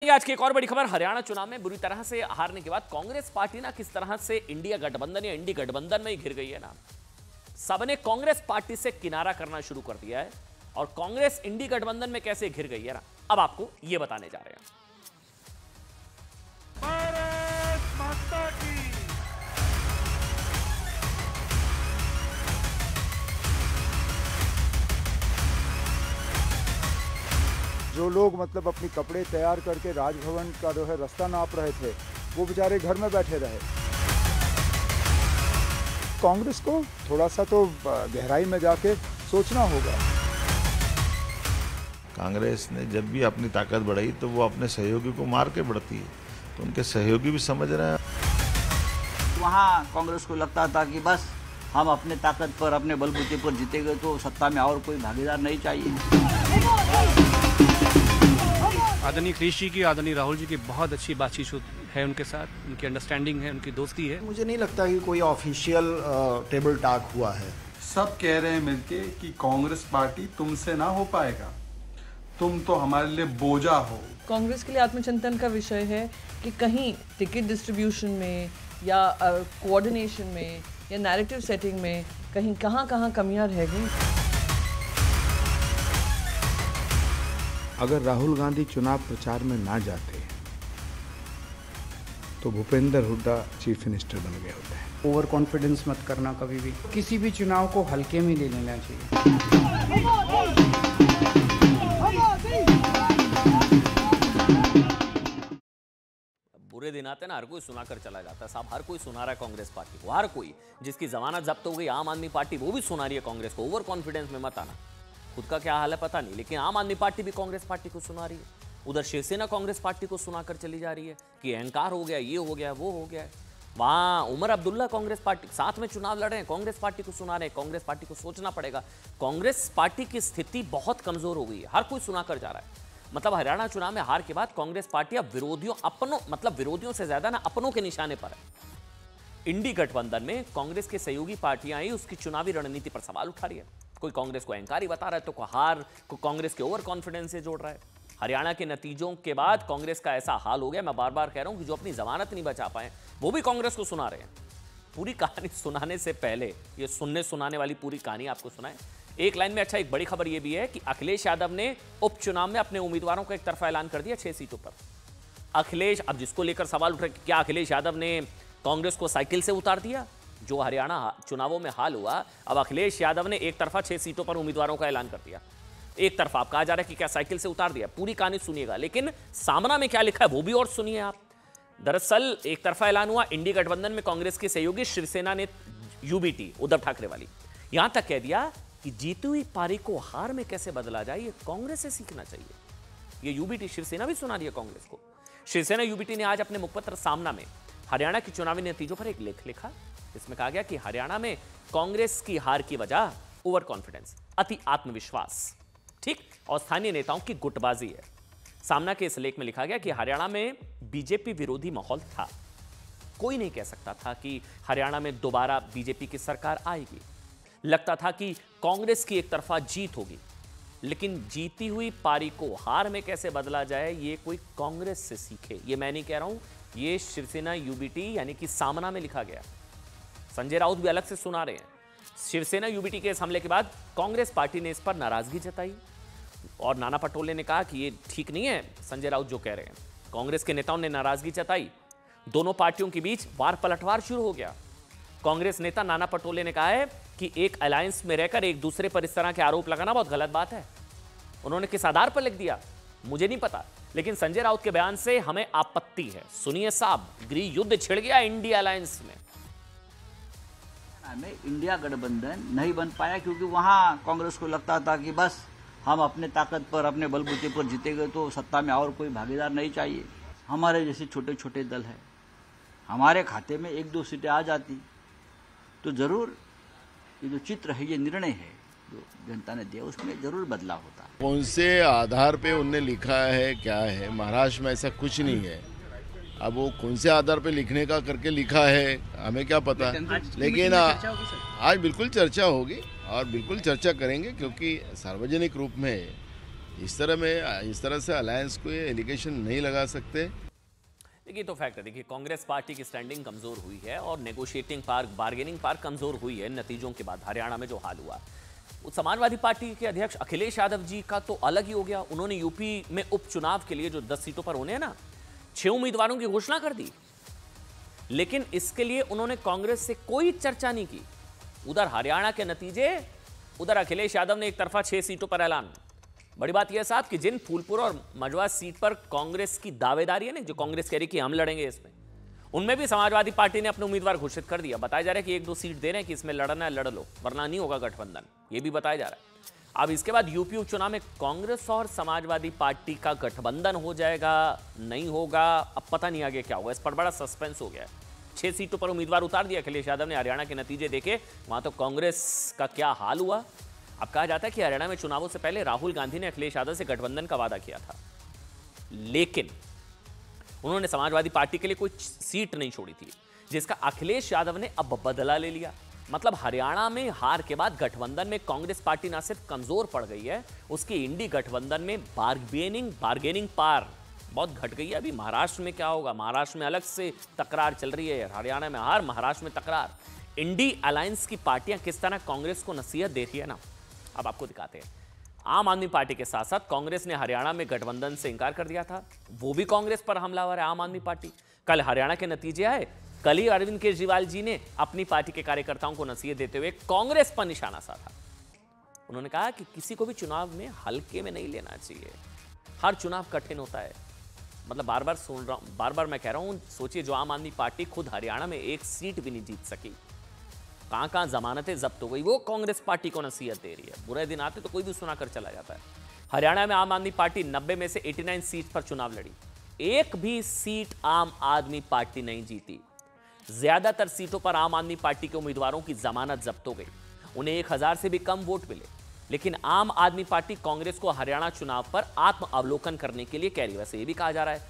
आज की एक और बड़ी खबर, हरियाणा चुनाव में बुरी तरह से हारने के बाद कांग्रेस पार्टी ना किस तरह से इंडिया गठबंधन या इंडी गठबंधन में ही घिर गई है ना। सबने कांग्रेस पार्टी से किनारा करना शुरू कर दिया है और कांग्रेस इंडी गठबंधन में कैसे घिर गई है ना, अब आपको यह बताने जा रहे हैं। भारत माता की। जो लोग मतलब अपनी कपड़े तैयार करके राजभवन का जो है रास्ता नाप रहे थे, वो बेचारे घर में बैठे रहे। कांग्रेस को थोड़ा सा तो गहराई में जाके सोचना होगा। कांग्रेस ने जब भी अपनी ताकत बढ़ाई तो वो अपने सहयोगी को मार के बढ़ती है, तो उनके सहयोगी भी समझ रहे हैं। वहाँ कांग्रेस को लगता था कि बस हम अपने ताकत पर, अपने बलबूते पर जीतेंगे तो सत्ता में और कोई भागीदार नहीं चाहिए। आदरणीय अखिलेश जी की, आदरणीय राहुल जी की बहुत अच्छी बातचीत है उनके साथ, उनकी अंडरस्टैंडिंग है, उनकी दोस्ती है। मुझे नहीं लगता कि कोई ऑफिशियल टेबल टॉक हुआ है। सब कह रहे हैं मिलके कि कांग्रेस पार्टी तुमसे ना हो पाएगा, तुम तो हमारे लिए बोझा हो। कांग्रेस के लिए आत्मचिंतन का विषय है कि कहीं टिकट डिस्ट्रीब्यूशन में या कोऑर्डिनेशन में या नैरेटिव सेटिंग में कहीं कहाँ कमियां रह गई। अगर राहुल गांधी चुनाव प्रचार में ना जाते तो भूपेंद्र हुड्डा चीफ मिनिस्टर बन गए होते। ओवर कॉन्फिडेंस मत करना कभी भी, किसी भी चुनाव को हल्के में ले लेना चाहिए। बुरे दिन आते ना, हर कोई सुनाकर चला जाता है साहब। हर कोई सुना रहा है कांग्रेस पार्टी को, हर कोई। जिसकी जमानत जब्त हो गई आम आदमी पार्टी, वो भी सुना रही है कांग्रेस को। ओवर कॉन्फिडेंस में मत आना, खुद का क्या हाल है पता नहीं, लेकिन आम आदमी पार्टी भी कांग्रेस पार्टी को सुना रही है। उधर शिवसेना कांग्रेस पार्टी को सुनाकर चली जा रही है कि अहंकार हो गया, ये हो गया, वो हो गया है। वहां उमर अब्दुल्ला कांग्रेस पार्टी साथ में चुनाव लड़ रहे हैं, कांग्रेस पार्टी को सुना रहे हैं। कांग्रेस पार्टी को सोचना पड़ेगा। कांग्रेस पार्टी की स्थिति बहुत कमजोर हो गई है, हर कोई सुनाकर जा रहा है। मतलब हरियाणा चुनाव में हार के बाद कांग्रेस पार्टी अब विरोधियों से ज्यादा ना अपनों के निशाने पर है। इंडी गठबंधन में कांग्रेस के सहयोगी पार्टियां ही उसकी चुनावी रणनीति पर सवाल उठा रही है। कोई कांग्रेस को अहंकारी बता रहा है तो को कांग्रेस के ओवर कॉन्फिडेंस से जोड़ रहा है। हरियाणा के नतीजों के बाद कांग्रेस का ऐसा हाल हो गया, मैं बार बार कह रहा हूं कि जो अपनी जमानत नहीं बचा पाए वो भी कांग्रेस को सुना रहे हैं। पूरी कहानी सुनाने से पहले ये सुनाने वाली पूरी कहानी आपको सुनाए एक लाइन में। अच्छा, एक बड़ी खबर यह भी है कि अखिलेश यादव ने उपचुनाव में अपने उम्मीदवारों का एक तरफा ऐलान कर दिया 6 सीटों पर। अखिलेश, अब जिसको लेकर सवाल उठ रहे कि क्या अखिलेश यादव ने कांग्रेस को साइकिल से उतार दिया, जो हरियाणा चुनावों में हाल हुआ। अब अखिलेश यादव ने एक तरफा 6 सीटों पर उम्मीदवारों का ऐलान कर दिया। एक तरफा आप कहा जा रहा है कि क्या साइकिल से उतार दिया। पूरी कहानी सुनिएगा, लेकिन सामना में क्या लिखा है वो भी और सुनिए आप। दरअसल एक तरफा ऐलान हुआ इंडी गठबंधन में कांग्रेस के सहयोगी शिवसेना ने यूबीटी उद्धव ठाकरे वाली, यहां तक कह दिया कि जीती हुई पारी को हार में कैसे बदला जाए ये कांग्रेस से सीखना चाहिए। ये यूबीटी शिवसेना भी सुना रही है कांग्रेस को। शिवसेना यूबीटी ने आज अपने मुखपत्र सामना में हरियाणा की चुनावी नतीजों पर एक लेख लिखा। इसमें कहा गया कि हरियाणा में कांग्रेस की हार की वजह ओवर कॉन्फिडेंस, अति आत्मविश्वास, ठीक, और स्थानीय नेताओं की गुटबाजी है। सामना के इस लेख में लिखा गया कि हरियाणा में बीजेपी विरोधी माहौल था। कोई नहीं कह सकता था कि हरियाणा में दोबारा बीजेपी की सरकार आएगी। लगता था कि कांग्रेस की एक तरफा जीत होगी, लेकिन जीती हुई पारी को हार में कैसे बदला जाए ये कोई कांग्रेस से सीखे। ये मैं नहीं कह रहा हूं, ये शिवसेना यूबीटी यानी कि सामना में लिखा गया। संजय राउत भी अलग से सुना रहे हैं। शिवसेना यूबीटी के इस हमले के बाद कांग्रेस पार्टी ने इस पर नाराजगी जताई और नाना पटोले ने कहा कि ये ठीक नहीं है संजय राउत जो कह रहे हैं। कांग्रेस के नेताओं ने नाराजगी जताई। दोनों पार्टियों के बीच वार पलटवार शुरू हो गया। कांग्रेस नेता नाना पटोले ने कहा है कि एक अलायंस में रहकर एक दूसरे पर इस तरह के आरोप लगाना बहुत गलत बात है। उन्होंने किस आधार पर लिख दिया मुझे नहीं पता, लेकिन संजय राउत के बयान से हमें आपत्ति है। सुनिए साहब, गृह युद्ध छिड़ गया इंडिया अलायंस में। इंडिया गठबंधन नहीं बन पाया क्योंकि वहां कांग्रेस को लगता था कि बस हम अपने ताकत पर, अपने बलबूते पर जीतेंगे तो सत्ता में और कोई भागीदार नहीं चाहिए। हमारे जैसे छोटे छोटे दल हैं, हमारे खाते में 1-2 सीटें आ जाती तो जरूर ये जो चित्र है, ये निर्णय है जो जनता ने दिया, उसमें जरूर बदलाव होता। कौन से आधार पे उनने लिखा है क्या है, महाराष्ट्र में ऐसा कुछ नहीं है। अब वो कौन से आधार पे लिखने का करके लिखा है हमें क्या पता, लेकिन आज बिल्कुल चर्चा होगी और बिल्कुल चर्चा करेंगे, क्योंकि सार्वजनिक रूप में इस तरह से अलायंस को ये एलिगेशन नहीं लगा सकते। देखिए तो फैक्ट है, देखिए कांग्रेस पार्टी की स्टैंडिंग कमजोर हुई है और नेगोशिएटिंग पावर, बार्गेनिंग पावर कमजोर हुई है नतीजों के बाद। हरियाणा में जो हाल हुआ, उस समाजवादी पार्टी के अध्यक्ष अखिलेश यादव जी का तो अलग ही हो गया। उन्होंने यूपी में उपचुनाव के लिए जो 10 सीटों पर होने हैं ना, 6 उम्मीदवारों की घोषणा कर दी, लेकिन इसके लिए उन्होंने कांग्रेस से कोई चर्चा नहीं की। उधर हरियाणा के नतीजे, उधर अखिलेश यादव ने एक तरफा 6 सीटों पर ऐलान। बड़ी बात यह साहब कि जिन फूलपुर और मजवा सीट पर कांग्रेस की दावेदारी है ना, जो कांग्रेस कह रही कि हम लड़ेंगे इसमें, उनमें भी समाजवादी पार्टी ने अपने उम्मीदवार घोषित कर दिया। बताया जा रहा है कि 1-2 सीट दे रहे हैं कि इसमें लड़ना है लड़ लो, वरना नहीं होगा गठबंधन, ये भी बताया जा रहा है। अब इसके बाद यूपी उपचुनाव में कांग्रेस और समाजवादी पार्टी का गठबंधन हो जाएगा, नहीं होगा, अब पता नहीं आगे क्या होगा। इस पर बड़ा सस्पेंस हो गया है। 6 सीटों पर उम्मीदवार उतार दिया अखिलेश यादव ने। हरियाणा के नतीजे देखे, वहां तो कांग्रेस का क्या हाल हुआ। अब कहा जाता है कि हरियाणा में चुनावों से पहले राहुल गांधी ने अखिलेश यादव से गठबंधन का वादा किया था, लेकिन उन्होंने समाजवादी पार्टी के लिए कोई सीट नहीं छोड़ी थी, जिसका अखिलेश यादव ने अब बदला ले लिया। मतलब हरियाणा में हार के बाद गठबंधन में कांग्रेस पार्टी न सिर्फ कमजोर पड़ गई है, उसकी इंडी गठबंधन में बार्गेनिंग पावर बहुत घट गई है। अभी महाराष्ट्र में क्या होगा, महाराष्ट्र में अलग से तकरार चल रही है, हरियाणा में हार, महाराष्ट्र में तकरार। इंडी अलायंस की पार्टियां किस तरह कांग्रेस को नसीहत दे रही है ना, अब आपको दिखाते हैं। आम आदमी पार्टी के साथ साथ कांग्रेस ने हरियाणा में गठबंधन से इंकार कर दिया था, वो भी कांग्रेस पर हमलावर है आम आदमी पार्टी। कल हरियाणा के नतीजे आए, कल ही अरविंद केजरीवाल जी ने अपनी पार्टी के कार्यकर्ताओं को नसीहत देते हुए कांग्रेस पर निशाना साधा। उन्होंने कहा कि किसी को भी चुनाव में हल्के में नहीं लेना चाहिए, हर चुनाव कठिन होता है। मतलब बार बार मैं कह रहा हूं, सोचिए जो आम आदमी पार्टी खुद हरियाणा में 1 सीट भी नहीं जीत सकी, कहां जमानतें जब्त हो गई, वो कांग्रेस पार्टी को नसीहत दे रही है। बुरे दिन आते तो कोई भी सुनाकर चला जाता है। हरियाणा में आम आदमी पार्टी 90 में से 89 सीट पर चुनाव लड़ी, एक भी सीट आम आदमी पार्टी नहीं जीती। ज्यादातर सीटों पर आम आदमी पार्टी के उम्मीदवारों की जमानत जब्त हो गई, उन्हें 1000 से भी कम वोट मिले। लेकिन आम आदमी पार्टी कांग्रेस को हरियाणा चुनाव पर आत्म अवलोकन करने के लिए कह रही है। वैसे ये भी कहा जा रहा है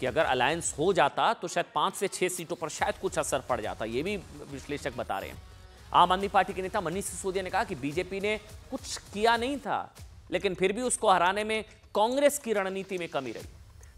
कि अगर अलायंस हो जाता तो शायद 5 से 6 सीटों पर शायद कुछ असर पड़ जाता, ये भी विश्लेषक बता रहे हैं। आम आदमी पार्टी के नेता मनीष सिसोदिया ने कहा कि बीजेपी ने कुछ किया नहीं था, लेकिन फिर भी उसको हराने में कांग्रेस की रणनीति में कमी रही।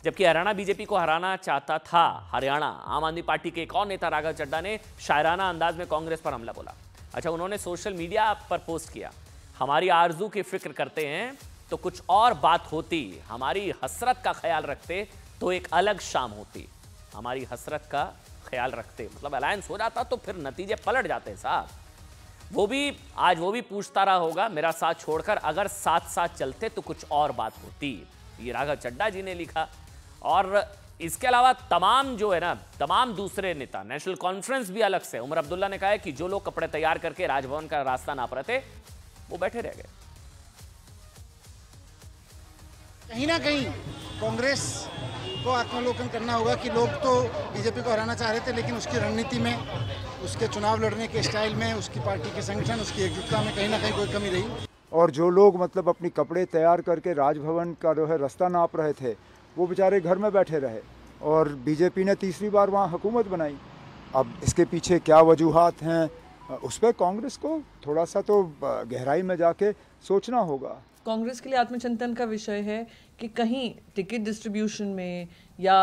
जबकि हरियाणा बीजेपी को हराना चाहता था, हरियाणा आम आदमी पार्टी के एक और नेता राघव चड्ढा ने शायराना अंदाज में कांग्रेस पर हमला बोला। अच्छा, उन्होंने सोशल मीडिया पर पोस्ट किया, हमारी आरजू की फिक्र करते हैं तो कुछ और बात होती, हमारी हसरत का ख्याल रखते तो एक अलग शाम होती। हमारी हसरत का ख्याल रखते मतलब अलायंस हो जाता तो फिर नतीजे पलट जाते साहब। वो भी पूछता रहा होगा मेरा साथ छोड़कर, अगर साथ चलते तो कुछ और बात होती। ये राघव चड्ढा जी ने लिखा। और इसके अलावा तमाम दूसरे नेता, नेशनल कॉन्फ्रेंस भी अलग से, उमर अब्दुल्ला ने कहा है कि जो लोग कपड़े तैयार करके राजभवन का रास्ता नाप रहे थे वो बैठे रह गए। कहीं ना कहीं कांग्रेस को आत्मावलोकन करना होगा कि लोग तो बीजेपी को हराना चाह रहे थे, लेकिन उसकी रणनीति में, उसके चुनाव लड़ने के स्टाइल में, उसकी पार्टी के संगठन, उसकी एकजुटता में कहीं ना कहीं कोई कमी रही। और जो लोग मतलब अपनी कपड़े तैयार करके राजभवन का रास्ता नाप रहे थे, वो बेचारे घर में बैठे रहे और बीजेपी ने तीसरी बार वहाँ हुकूमत बनाई। अब इसके पीछे क्या वजूहात हैं, उस पर कांग्रेस को थोड़ा सा तो गहराई में जाके सोचना होगा। कांग्रेस के लिए आत्मचिंतन का विषय है कि कहीं टिकट डिस्ट्रीब्यूशन में या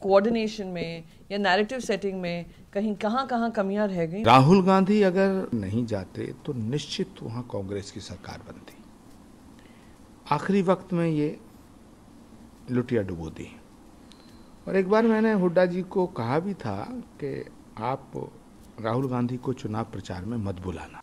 कोऑर्डिनेशन में या नैरेटिव सेटिंग में कहाँ कमियां रह गई। राहुल गांधी अगर नहीं जाते तो निश्चित वहाँ कांग्रेस की सरकार बनती। आखिरी वक्त में ये लुटिया डुबो दी। और एक बार मैंने हुड्डा जी को कहा भी था कि आप राहुल गांधी को चुनाव प्रचार में मत बुलाना।